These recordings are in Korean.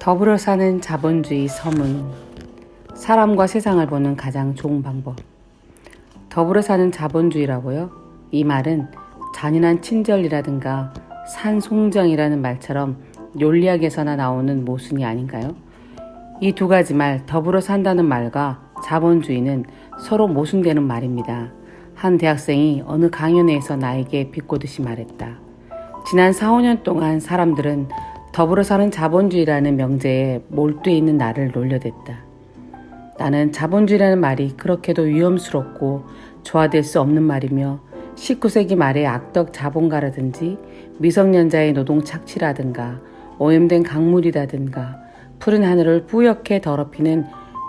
더불어 사는 자본주의 서문. 사람과 세상을 보는 가장 좋은 방법. 더불어 사는 자본주의라고요? 이 말은 잔인한 친절이라든가 산송정이라는 말처럼 논리학에서나 나오는 모순이 아닌가요? 이 두 가지 말, 더불어 산다는 말과 자본주의는 서로 모순되는 말입니다. 한 대학생이 어느 강연회에서 나에게 비꼬듯이 말했다. 지난 4, 5년 동안 사람들은 더불어 사는 자본주의라는 명제에 몰두해 있는 나를 놀려댔다. 나는 자본주의라는 말이 그렇게도 위험스럽고 조화될 수 없는 말이며 19세기 말의 악덕 자본가라든지 미성년자의 노동 착취라든가 오염된 강물이라든가 푸른 하늘을 뿌옇게 더럽히는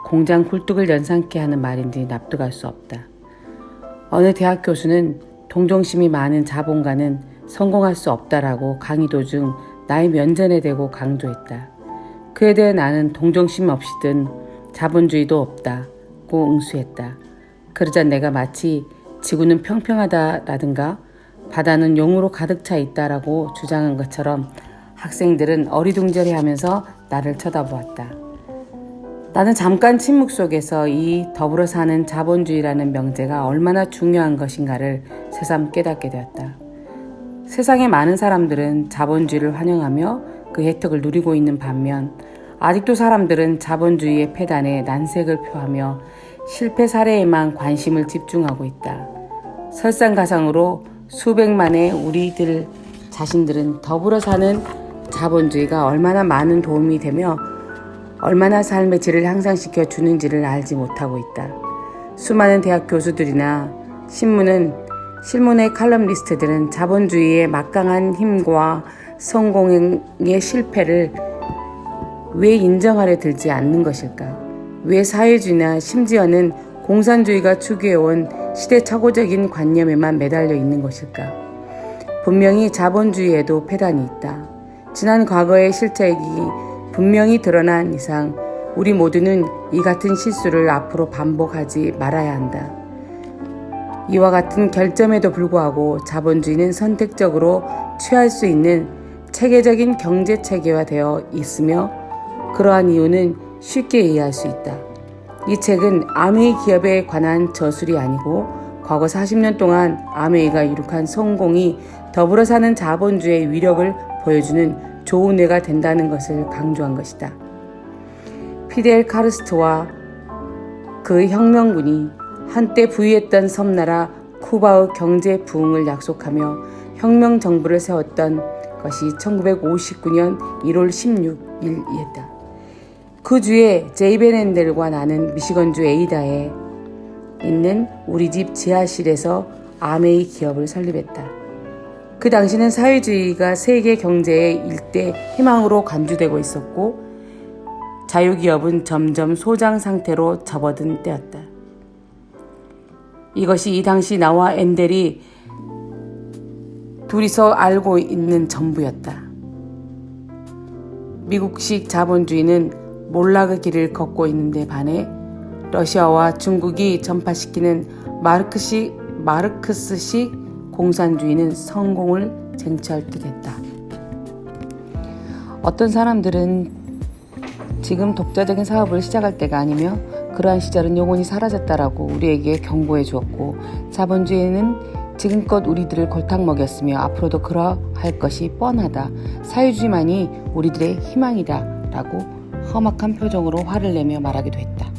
공장 굴뚝을 연상케 하는 말인지 납득할 수 없다. 어느 대학 교수는 동정심이 많은 자본가는 성공할 수 없다라고 강의 도중 나의 면전에 대고 강조했다. 그에 대해 나는 동정심 없이든 자본주의도 없다고 응수했다. 그러자 내가 마치 지구는 평평하다라든가 바다는 용으로 가득 차 있다라고 주장한 것처럼 학생들은 어리둥절해하면서 나를 쳐다보았다. 나는 잠깐 침묵 속에서 이 더불어 사는 자본주의라는 명제가 얼마나 중요한 것인가를 새삼 깨닫게 되었다. 세상의 많은 사람들은 자본주의를 환영하며 그 혜택을 누리고 있는 반면 아직도 사람들은 자본주의의 폐단에 난색을 표하며 실패 사례에만 관심을 집중하고 있다. 설상가상으로 수백만의 우리들 자신들은 더불어 사는 자본주의가 얼마나 많은 도움이 되며 얼마나 삶의 질을 향상시켜 주는지를 알지 못하고 있다. 수많은 대학 교수들이나 실문의 칼럼니스트들은 자본주의의 막강한 힘과 성공의 실패를 왜 인정하려 들지 않는 것일까? 왜 사회주의나 심지어는 공산주의가 추구해온 시대착오적인 관념에만 매달려 있는 것일까? 분명히 자본주의에도 폐단이 있다. 지난 과거의 실책이 분명히 드러난 이상 우리 모두는 이 같은 실수를 앞으로 반복하지 말아야 한다. 이와 같은 결점에도 불구하고 자본주의는 선택적으로 취할 수 있는 체계적인 경제 체계화 되어 있으며 그러한 이유는 쉽게 이해할 수 있다. 이 책은 아메이 기업에 관한 저술이 아니고 과거 40년 동안 아메이가 이룩한 성공이 더불어 사는 자본주의의 위력을 보여주는 좋은 예가 된다는 것을 강조한 것이다. 피델 카스트로와 그 혁명군이 한때 부유했던 섬나라 쿠바의 경제 부흥을 약속하며 혁명 정부를 세웠던 것이 1959년 1월 16일이었다. 그 주에 제이벤 앤델과 나는 미시건주 에이다에 있는 우리 집 지하실에서 아메이 기업을 설립했다. 그 당시는 사회주의가 세계 경제의 일대 희망으로 간주되고 있었고 자유기업은 점점 소장 상태로 접어든 때였다. 이것이 이 당시 나와 앤델이 둘이서 알고 있는 전부였다. 미국식 자본주의는 몰락의 길을 걷고 있는데 반해 러시아와 중국이 전파시키는 마르크스식 공산주의는 성공을 쟁취할 듯했다. 어떤 사람들은 지금 독자적인 사업을 시작할 때가 아니며 그러한 시절은 영원히 사라졌다라고 우리에게 경고해 주었고 자본주의는 지금껏 우리들을 골탕 먹였으며 앞으로도 그러할 것이 뻔하다. 사회주의만이 우리들의 희망이다 라고 험악한 표정으로 화를 내며 말하기도 했다.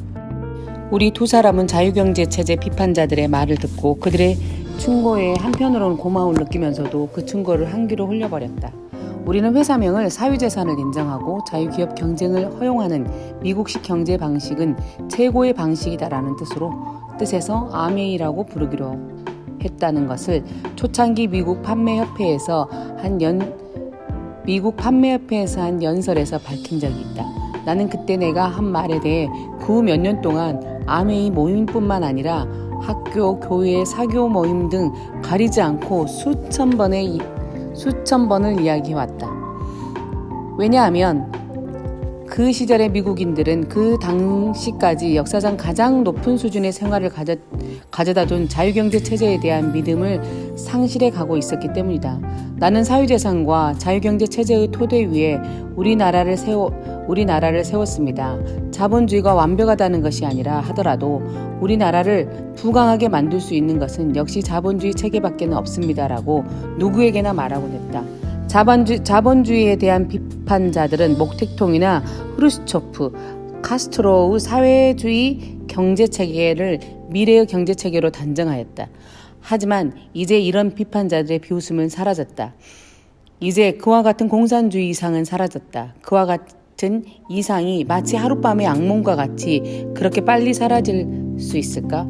우리 두 사람은 자유경제체제 비판자들의 말을 듣고 그들의 충고에 한편으로는 고마움을 느끼면서도 그 충고를 한 귀로 흘려버렸다. 우리는 회사명을 사유재산을 인정하고 자유기업 경쟁을 허용하는 미국식 경제 방식은 최고의 방식이다라는 뜻에서 아메이라고 부르기로 했다는 것을 초창기 미국 판매협회에서 한 연설에서 밝힌 적이 있다. 나는 그때 내가 한 말에 대해 그 후 몇 년 동안 아메이 모임뿐만 아니라 학교, 교회, 사교 모임 등 가리지 않고 수천 번을 이야기해왔다. 왜냐하면 그 시절의 미국인들은 그 당시까지 역사상 가장 높은 수준의 생활을 가져다 둔 자유경제체제에 대한 믿음을 상실해 가고 있었기 때문이다. 나는 사유재산과 자유경제체제의 토대 위에 우리 나라를 우리나라를 세웠습니다. 자본주의가 완벽하다는 것이 아니라 하더라도 우리나라를 부강하게 만들 수 있는 것은 역시 자본주의 체계밖에는 없습니다라고 누구에게나 말하곤 했다. 자본주의에 대한 비판자들은 목택통이나 후르시초프, 카스트로의 사회주의 경제체계를 미래의 경제체계로 단정하였다. 하지만 이제 이런 비판자들의 비웃음은 사라졌다. 이제 그와 같은 공산주의 이상은 사라졌다. 그와 같은 이상이 마치 하룻밤의 악몽과 같이 그렇게 빨리 사라질 수 있을까?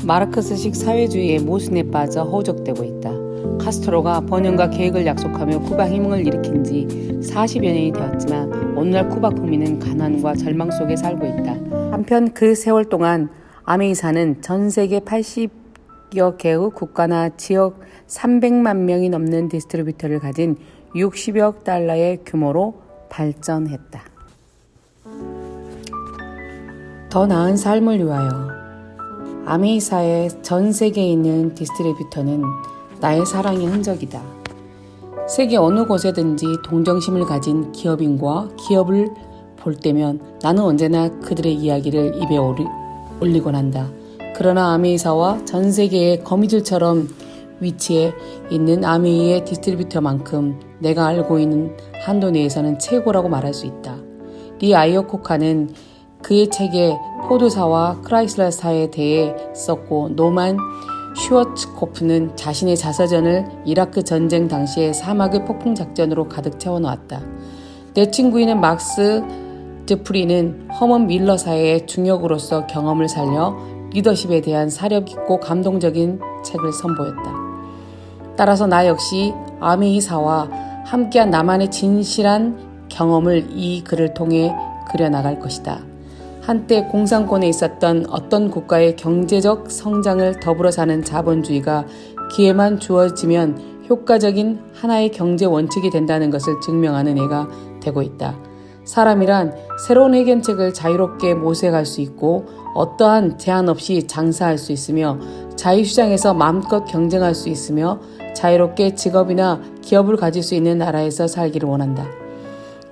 마르크스식 사회주의의 모순에 빠져 허우적대고 있다. 카스트로가 번영과 계획을 약속하며 쿠바 혁명을 일으킨 지 40여 년이 되었지만 오늘날 쿠바 국민은 가난과 절망 속에 살고 있다. 한편 그 세월 동안 아메이사는 전 세계 80여 개의 국가나 지역 300만 명이 넘는 디스트리뷰터를 가진 60억 달러의 규모로 발전했다. 더 나은 삶을 위하여 아메이사의 전 세계에 있는 디스트리뷰터는 나의 사랑의 흔적이다. 세계 어느 곳에든지 동정심을 가진 기업인과 기업을 볼 때면 나는 언제나 그들의 이야기를 입에 올리곤 한다. 그러나 아메이사와 전 세계의 거미줄처럼 위치해 있는 아메이의 디스트리뷰터만큼 내가 알고 있는 한도 내에서는 최고라고 말할 수 있다. 리 아이어코카는 그의 책에 포드사와 크라이슬러사에 대해 썼고 노만 슈워츠코프는 자신의 자서전을 이라크 전쟁 당시의 사막의 폭풍 작전으로 가득 채워놓았다. 내 친구인 막스 드프리는 허먼 밀러사의 중역으로서 경험을 살려 리더십에 대한 사력있고 감동적인 책을 선보였다. 따라서 나 역시 아메이사와 함께한 나만의 진실한 경험을 이 글을 통해 그려나갈 것이다. 한때 공산권에 있었던 어떤 국가의 경제적 성장을 더불어 사는 자본주의가 기회만 주어지면 효과적인 하나의 경제 원칙이 된다는 것을 증명하는 애가 되고 있다. 사람이란 새로운 해결책을 자유롭게 모색할 수 있고 어떠한 제한 없이 장사할 수 있으며 자유시장에서 마음껏 경쟁할 수 있으며 자유롭게 직업이나 기업을 가질 수 있는 나라에서 살기를 원한다.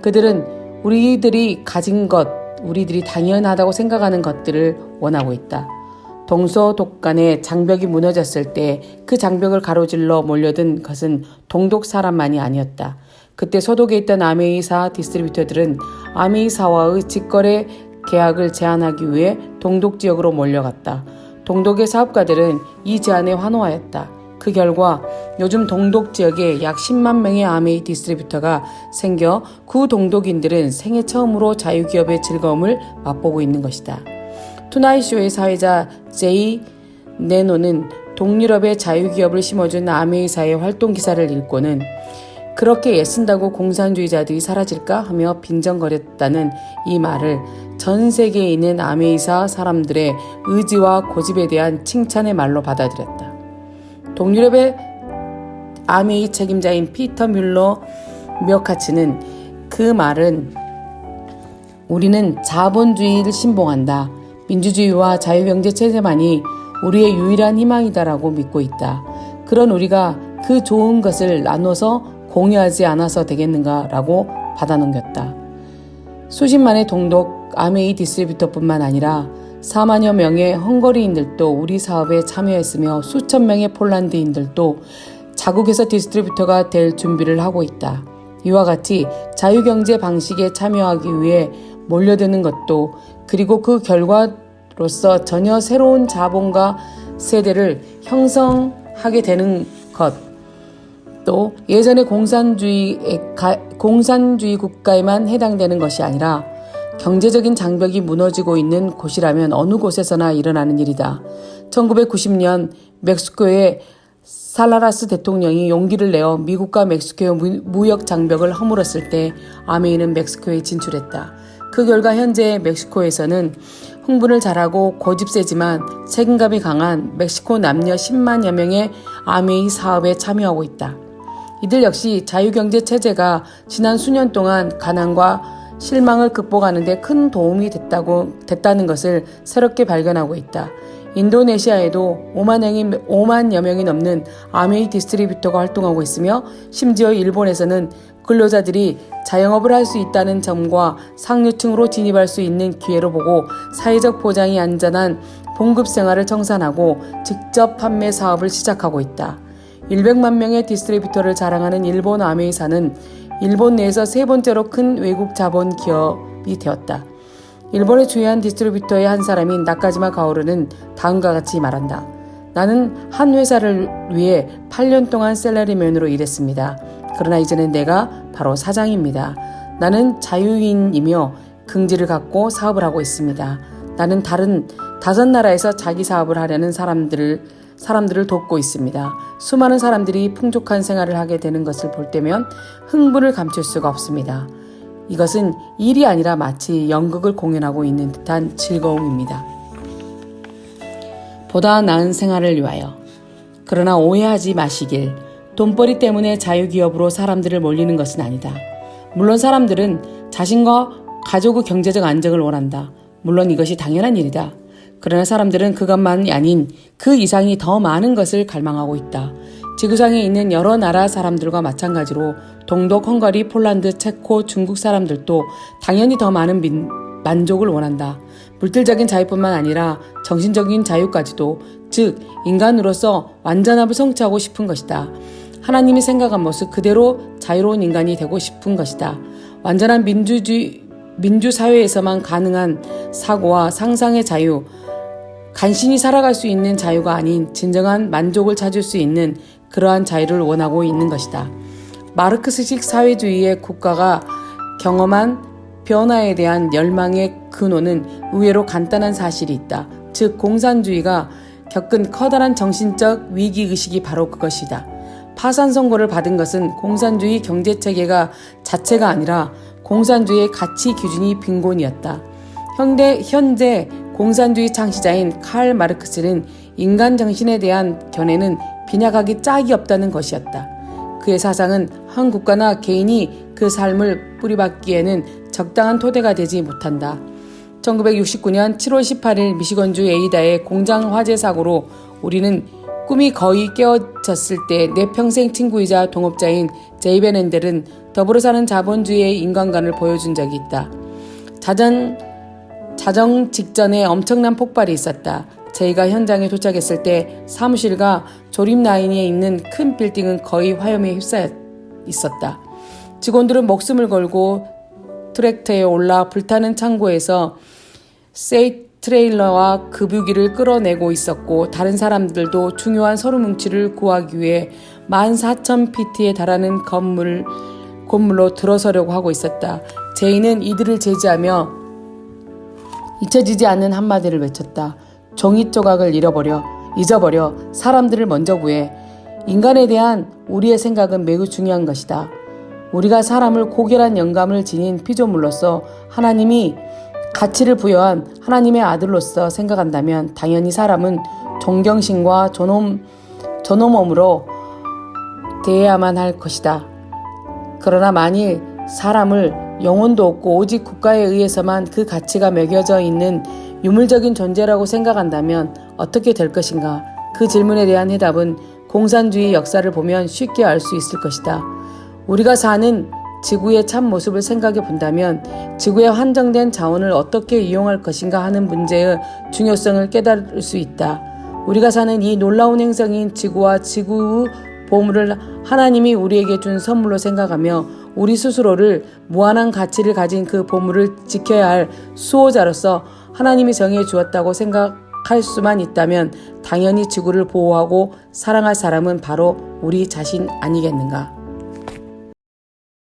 그들은 우리들이 가진 것, 우리들이 당연하다고 생각하는 것들을 원하고 있다. 동서독간의 장벽이 무너졌을 때 그 장벽을 가로질러 몰려든 것은 동독 사람만이 아니었다. 그때 서독에 있던 아메이사 디스트리뷰터들은 아메이사와의 직거래 계약을 제한하기 위해 동독 지역으로 몰려갔다. 동독의 사업가들은 이 제안에 환호하였다. 그 결과 요즘 동독 지역에 약 10만 명의 아메이 디스트리뷰터가 생겨 구 동독인들은 생애 처음으로 자유기업의 즐거움을 맛보고 있는 것이다. 투나잇쇼의 사회자 제이 네노는 동유럽의 자유기업을 심어준 아메이사의 활동 기사를 읽고는 그렇게 애쓴다고 공산주의자들이 사라질까 하며 빈정거렸다는 이 말을 전 세계에 있는 아메이사 사람들의 의지와 고집에 대한 칭찬의 말로 받아들였다. 동유럽의 아메이 책임자인 피터 뮬러 뮤어카츠는 그 말은 우리는 자본주의를 신봉한다. 민주주의와 자유경제체제만이 우리의 유일한 희망이다라고 믿고 있다. 그런 우리가 그 좋은 것을 나눠서 공유하지 않아서 되겠는가라고 받아넘겼다. 수십만의 동독 아메이 디스트리뷰터뿐만 아니라 4만여 명의 헝거리인들도 우리 사업에 참여했으며 수천 명의 폴란드인들도 자국에서 디스트리뷰터가 될 준비를 하고 있다. 이와 같이 자유경제 방식에 참여하기 위해 몰려드는 것도 그리고 그 결과로서 전혀 새로운 자본가 세대를 형성하게 되는 것 또 예전의 공산주의 국가에만 해당되는 것이 아니라 경제적인 장벽이 무너지고 있는 곳이라면 어느 곳에서나 일어나는 일이다. 1990년 멕시코의 살라라스 대통령이 용기를 내어 미국과 멕시코의 무역 장벽을 허물었을 때 아메이는 멕시코에 진출했다. 그 결과 현재 멕시코에서는 흥분을 잘하고 고집세지만 책임감이 강한 멕시코 남녀 10만여 명의 아메이 사업에 참여하고 있다. 이들 역시 자유경제체제가 지난 수년 동안 가난과 실망을 극복하는 데 큰 도움이 됐다는 것을 새롭게 발견하고 있다. 인도네시아에도 5만여 명이 넘는 아메이 디스트리뷰터가 활동하고 있으며 심지어 일본에서는 근로자들이 자영업을 할 수 있다는 점과 상류층으로 진입할 수 있는 기회로 보고 사회적 보장이 안전한 봉급 생활을 청산하고 직접 판매 사업을 시작하고 있다. 100만 명의 디스트리뷰터를 자랑하는 일본 아메이사는 일본 내에서 세 번째로 큰 외국 자본 기업이 되었다. 일본의 주요한 디스트리뷰터의 한 사람인 나카지마 가오루는 다음과 같이 말한다. 나는 한 회사를 위해 8년 동안 셀러리맨으로 일했습니다. 그러나 이제는 내가 바로 사장입니다. 나는 자유인이며 긍지를 갖고 사업을 하고 있습니다. 나는 다른 5나라에서 자기 사업을 하려는 사람들을 돕고 있습니다. 수많은 사람들이 풍족한 생활을 하게 되는 것을 볼 때면 흥분을 감출 수가 없습니다. 이것은 일이 아니라 마치 연극을 공연하고 있는 듯한 즐거움입니다. 보다 나은 생활을 위하여. 그러나 오해하지 마시길. 돈벌이 때문에 자유기업으로 사람들을 몰리는 것은 아니다. 물론 사람들은 자신과 가족의 경제적 안정을 원한다. 물론 이것이 당연한 일이다. 그러나 사람들은 그것만이 아닌 그 이상이 더 많은 것을 갈망하고 있다. 지구상에 있는 여러 나라 사람들과 마찬가지로 동독, 헝가리, 폴란드, 체코, 중국 사람들도 당연히 더 많은 만족을 원한다. 물질적인 자유뿐만 아니라 정신적인 자유까지도, 즉 인간으로서 완전함을 성취하고 싶은 것이다. 하나님이 생각한 모습 그대로 자유로운 인간이 되고 싶은 것이다. 완전한 민주사회에서만 가능한 사고와 상상의 자유, 간신히 살아갈 수 있는 자유가 아닌 진정한 만족을 찾을 수 있는 그러한 자유를 원하고 있는 것이다. 마르크스식 사회주의의 국가가 경험한 변화에 대한 열망의 근원은 의외로 간단한 사실이 있다. 즉 공산주의가 겪은 커다란 정신적 위기의식이 바로 그것이다. 파산 선고를 받은 것은 공산주의 경제체계가 자체가 아니라 공산주의의 가치 기준이 빈곤이었다. 현재 공산주의 창시자인 칼 마르크스는 인간 정신에 대한 견해는 빈약하기 짝이 없다는 것이었다. 그의 사상은 한 국가나 개인이 그 삶을 뿌리박기에는 적당한 토대가 되지 못한다. 1969년 7월 18일 미시건주 에이다의 공장 화재 사고로 우리는 꿈이 거의 깨어졌을 때 내 평생 친구이자 동업자인 제이벤 헨델은 더불어 사는 자본주의의 인간관을 보여준 적이 있다. 자정 직전에 엄청난 폭발이 있었다. 저희가 현장에 도착했을 때 사무실과 조립 라인에 있는 큰 빌딩은 거의 화염에 휩싸여 있었다. 직원들은 목숨을 걸고 트랙터에 올라 불타는 창고에서 트레일러와 급유기를 끌어내고 있었고 다른 사람들도 중요한 서류 뭉치를 구하기 위해 14,000피트에 달하는 건물로 들어서려고 하고 있었다. 제이는 이들을 제지하며 잊혀지지 않는 한마디를 외쳤다. 종이 조각을 잊어버려 사람들을 먼저 구해. 인간에 대한 우리의 생각은 매우 중요한 것이다. 우리가 사람을 고결한 영감을 지닌 피조물로서 하나님이 가치를 부여한 하나님의 아들로서 생각한다면 당연히 사람은 존경심과 존엄함으로 대해야만 할 것이다. 그러나 만일 사람을 영혼도 없고 오직 국가에 의해서만 그 가치가 매겨져 있는 유물적인 존재라고 생각한다면 어떻게 될 것인가? 그 질문에 대한 해답은 공산주의 역사를 보면 쉽게 알 수 있을 것이다. 우리가 사는 지구의 참 모습을 생각해 본다면 지구의 한정된 자원을 어떻게 이용할 것인가 하는 문제의 중요성을 깨달을 수 있다. 우리가 사는 이 놀라운 행성인 지구와 지구의 보물을 하나님이 우리에게 준 선물로 생각하며 우리 스스로를 무한한 가치를 가진 그 보물을 지켜야 할 수호자로서 하나님이 정해 주었다고 생각할 수만 있다면 당연히 지구를 보호하고 사랑할 사람은 바로 우리 자신 아니겠는가?